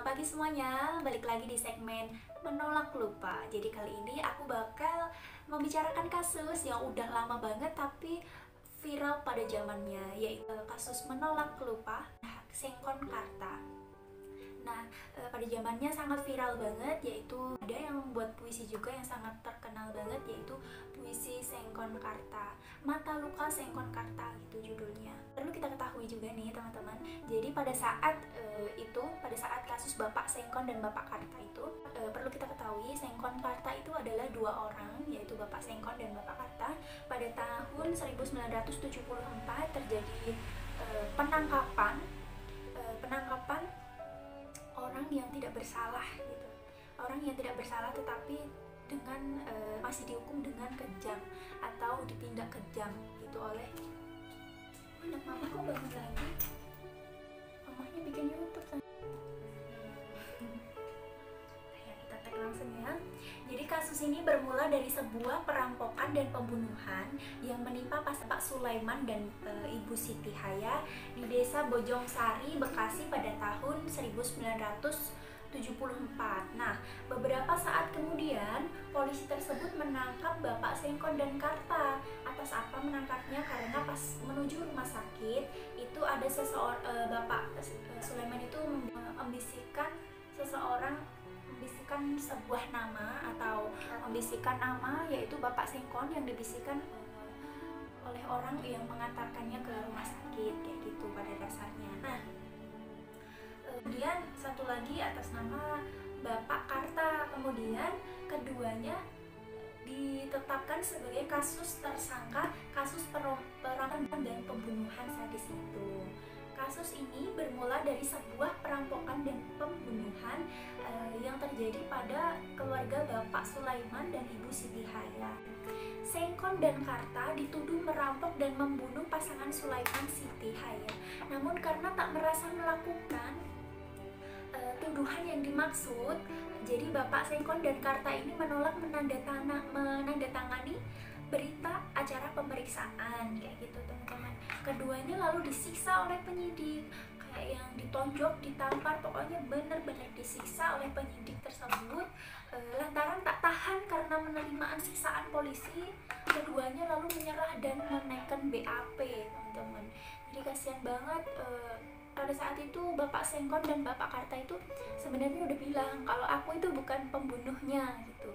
Selamat pagi semuanya, balik lagi di segmen Menolak Lupa. Jadi kali ini aku bakal membicarakan kasus yang udah lama banget tapi viral pada zamannya, yaitu kasus menolak lupa Sengkon Karta. Nah, pada zamannya sangat viral banget, yaitu ada yang membuat puisi juga yang sangat terkenal banget, yaitu puisi Sengkon Karta. Mata Luka Sengkon Karta gitu judulnya. Perlu kita ketahui juga nih teman-teman. Jadi pada saat pada saat kasus Bapak Sengkon dan Bapak Karta itu, perlu kita ketahui Sengkon Karta itu adalah dua orang, yaitu Bapak Sengkon dan Bapak Karta. Pada tahun 1974 terjadi penangkapan orang yang tidak bersalah gitu, orang yang tidak bersalah tetapi dengan masih dihukum dengan kejam atau ditindak kejam gitu oleh anak mama. Kok bangun lagi? Mamanya bikin YouTube kan? Ya, kita tag langsung ya. Jadi kasus ini bermula dari sebuah perampokan dan pembunuhan yang menimpa Pak Sulaiman dan Ibu Siti Haya di Desa Bojongsari, Bekasi pada tahun 1974. Nah, beberapa saat kemudian polisi tersebut menangkap Bapak Sengkon dan Karta. Atas apa menangkapnya? Karena pas menuju rumah sakit itu ada Bapak Sulaiman itu membisikkan sebuah nama atau membisikkan nama, yaitu Bapak Sengkon yang dibisikkan oleh orang yang mengantarkannya ke rumah sakit kayak gitu pada dasarnya. Nah, kemudian satu lagi atas nama Bapak Karta. Kemudian keduanya ditetapkan sebagai kasus tersangka kasus perampokan dan pembunuhan sadis itu. Kasus ini bermula dari sebuah perampokan dan pembunuhan yang terjadi pada keluarga Bapak Sulaiman dan Ibu Siti Haya. Sengkon dan Karta dituduh merampok dan membunuh pasangan Sulaiman Siti Haya. Namun karena tak merasa melakukan tuduhan yang dimaksud, jadi Bapak Sengkon dan Karta ini menolak menandatangani berita acara pemeriksaan kayak gitu teman-teman. Keduanya lalu disiksa oleh penyidik, kayak yang ditonjok, ditampar, pokoknya benar-benar disiksa oleh penyidik tersebut. Lantaran tak tahan karena penerimaan siksaan polisi, keduanya lalu menyerah dan menaikkan BAP teman-teman. Jadi kasihan banget. Pada saat itu Bapak Sengkon dan Bapak Karta itu sebenarnya udah bilang kalau aku itu bukan pembunuhnya gitu.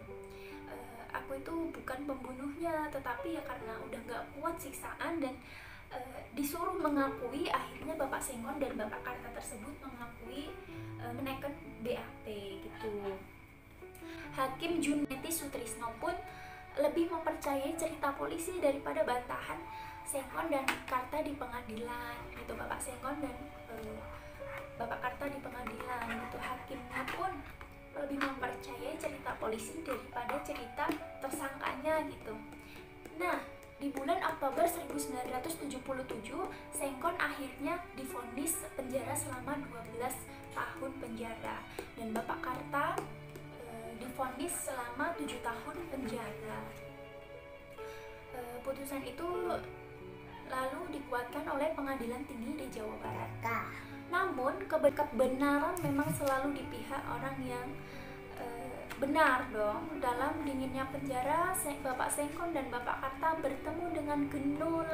Aku itu bukan pembunuhnya, tetapi ya karena udah gak kuat siksaan dan disuruh mengakui, akhirnya Bapak Sengkon dan Bapak Karta tersebut mengakui menaikkan BAP gitu. Hakim Juneti Sutrisno pun lebih mempercayai cerita polisi daripada bantahan Sengkon dan Karta di pengadilan gitu. Bapak Sengkon dan Bapak Karta di pengadilan gitu. Hakimnya pun lebih mempercayai cerita polisi daripada cerita tersangkanya gitu. Nah, di bulan Oktober 1977, Sengkon akhirnya divonis penjara selama 12 tahun penjara dan Bapak Karta divonis selama 7 tahun penjara. Putusan itu lalu dikuatkan oleh Pengadilan Tinggi di Jawa Barat. Namun kebenaran memang selalu di pihak orang yang benar dong. Dalam dinginnya penjara, Bapak Sengkon dan Bapak Karta bertemu dengan Genul.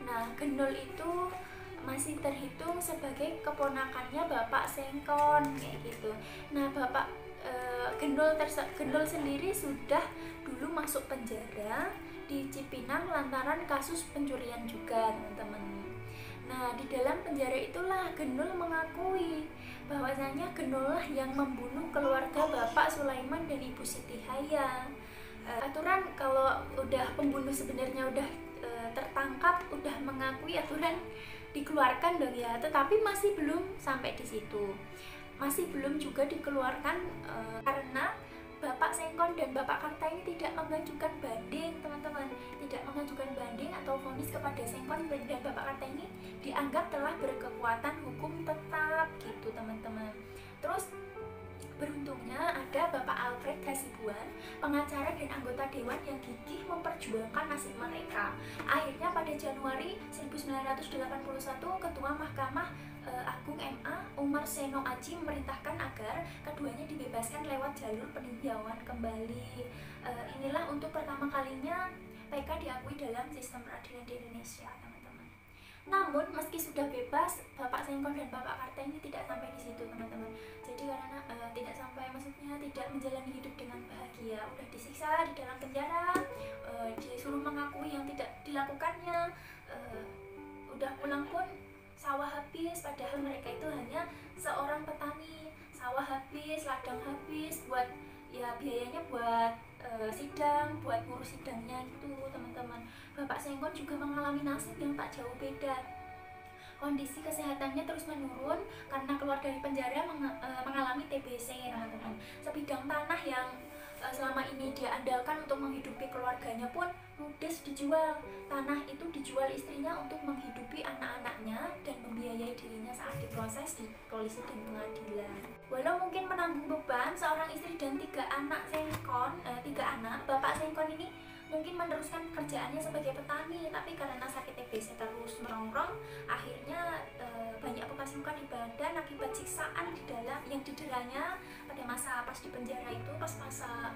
Nah, Genul itu masih terhitung sebagai keponakannya Bapak Sengkon kayak gitu. Nah, Bapak Genul sendiri sudah dulu masuk penjara di Cipinang lantaran kasus pencurian juga teman-teman. Nah, di dalam penjara itulah Genul mengakui bahwasanya Genul lah yang membunuh keluarga Bapak Sulaiman dan Ibu Siti Haya. Aturan kalau udah pembunuh sebenarnya udah tertangkap, udah mengakui, aturan dikeluarkan dong ya. Tetapi masih belum sampai di situ. Masih belum juga dikeluarkan karena Bapak Sengkon dan Bapak Karta ini tidak mengajukan banding teman-teman, tidak mengajukan banding atau vonis kepada Sengkon dan Bapak Karta ini dianggap telah berkekuatan hukum tetap gitu teman-teman. Terus beruntungnya ada Bapak Alfred Hasibuan, pengacara dan anggota dewan yang gigih memperjuangkan nasib mereka. Akhirnya pada Januari 1981 Ketua Mahkamah Agung MA Umar Seno Aji memerintahkan agar keduanya dibebaskan lewat jalur peninjauan kembali. Inilah untuk pertama kalinya PK diakui dalam sistem peradilan di Indonesia, teman-teman. Namun meski sudah bebas, Bapak Sengkon dan Bapak Karta ini tidak sampai di situ, teman-teman. Jadi karena tidak sampai, maksudnya tidak menjalani hidup dengan bahagia, udah disiksa di dalam penjara, disuruh mengakui yang tidak dilakukannya, udah pulang pun sawah habis, padahal mereka itu hanya seorang petani. Sawah habis, ladang habis, buat ya biayanya buat sidang, buat ngurus sidangnya gitu, teman-teman. Bapak Sengkon juga mengalami nasib yang tak jauh beda. Kondisi kesehatannya terus menurun karena keluar dari penjara mengalami TBC, teman-teman. Sebidang tanah yang selama ini dia andalkan untuk menghidupi keluarganya pun ludes dijual. Tanah itu dijual istrinya untuk menghidupi anak-anaknya dan membiayai dirinya saat diproses di polisi dan pengadilan. Walau mungkin menanggung beban seorang istri dan tiga anak, Bapak Sengkon ini mungkin meneruskan pekerjaannya sebagai petani, tapi karena sakit TBC terus merongrong, akhirnya banyak bekas luka di badan akibat siksaan di dalam yang dideranya pada masa pas di penjara itu, pas masa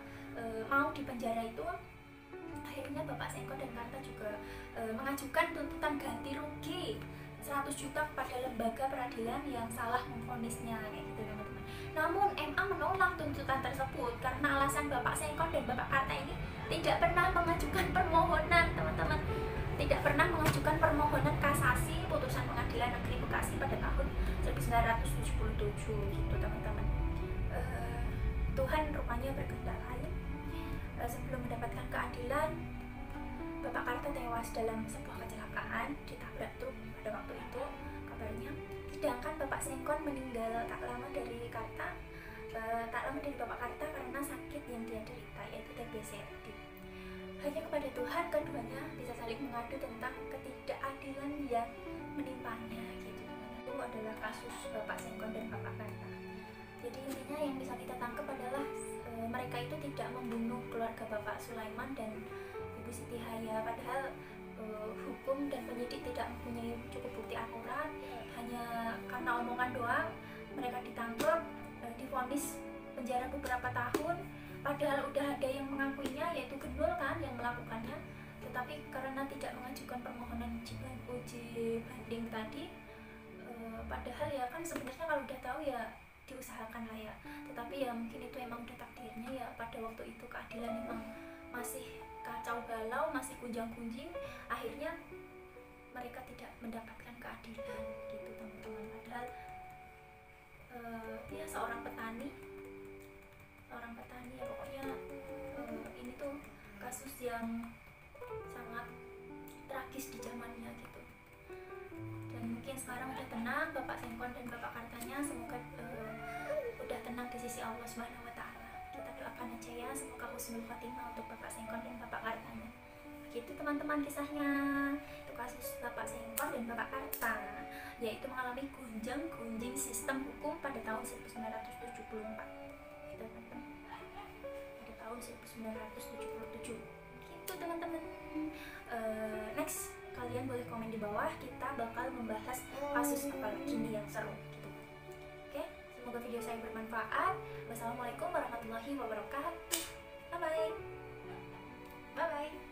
mau di penjara itu. Akhirnya Bapak Sengkon dan Karta juga mengajukan tuntutan ganti rugi 100 juta kepada lembaga peradilan yang salah memvonisnya, kayak gitu, teman-teman. Namun MA menolak tuntutan tersebut karena alasan Bapak Sengkon dan Bapak Karta ini tidak pernah mengajukan permohonan, teman-teman. Tidak pernah mengajukan permohonan kasasi putusan Pengadilan Negeri Bekasi pada tahun 1977 gitu, teman-teman. Tuhan rupanya berkehendak lain. Sebelum mendapatkan keadilan, Bapak Karta tewas dalam sebuah kecelakaan ditabrak truk pada waktu itu kabarnya. Sedangkan Bapak Sengkon meninggal tak lama dari Bapak Karta karena sakit yang dia derita, yaitu TBC tadi. Hanya kepada Tuhan keduanya bisa saling mengadu tentang ketidakadilan yang menimpanya gitu. Itu adalah kasus Bapak Sengkon dan Bapak Karta. Jadi intinya yang bisa kita tangkap adalah mereka itu tidak membunuh keluarga Bapak Sulaiman dan Ibu Siti Haya, padahal hukum dan penyidik tidak mempunyai cukup bukti akurat. Hanya karena omongan doang mereka ditangkap, divonis penjara beberapa tahun, padahal udah ada yang mengakuinya, yaitu Gendul kan yang melakukannya. Tetapi karena tidak mengajukan permohonan uji banding tadi, padahal ya kan sebenarnya kalau udah tahu ya diusahakan lah ya, tetapi ya mungkin itu emang udah takdirnya ya. Pada waktu itu keadilan emang masih kacau balau, masih kunjang-kunjing, akhirnya mereka tidak mendapatkan keadilan gitu, teman-teman. Padahal ya seorang petani ya pokoknya ini tuh kasus yang sangat tragis di zamannya gitu. Dan mungkin sekarang udah tenang Bapak Sengkon dan Bapak Kartanya, semoga udah tenang di sisi Allah Subhanahu wa Ta'ala. Kita doakan aja ya, semoga husnul khotimah untuk Bapak Sengkon dan Bapak Kartanya. Begitu teman-teman kisahnya. Itu kasus Bapak Sengkon dan Bapak Karta, yaitu mengalami gunjang-gunjing sistem hukum pada tahun 1974. Gitu, teman-teman. Pada tahun 1977. Gitu, teman-teman. Next, kalian boleh komen di bawah, kita bakal membahas kasus apa lagi nih yang seru gitu. Oke, semoga video saya bermanfaat. Wassalamualaikum warahmatullahi wabarakatuh. Bye bye.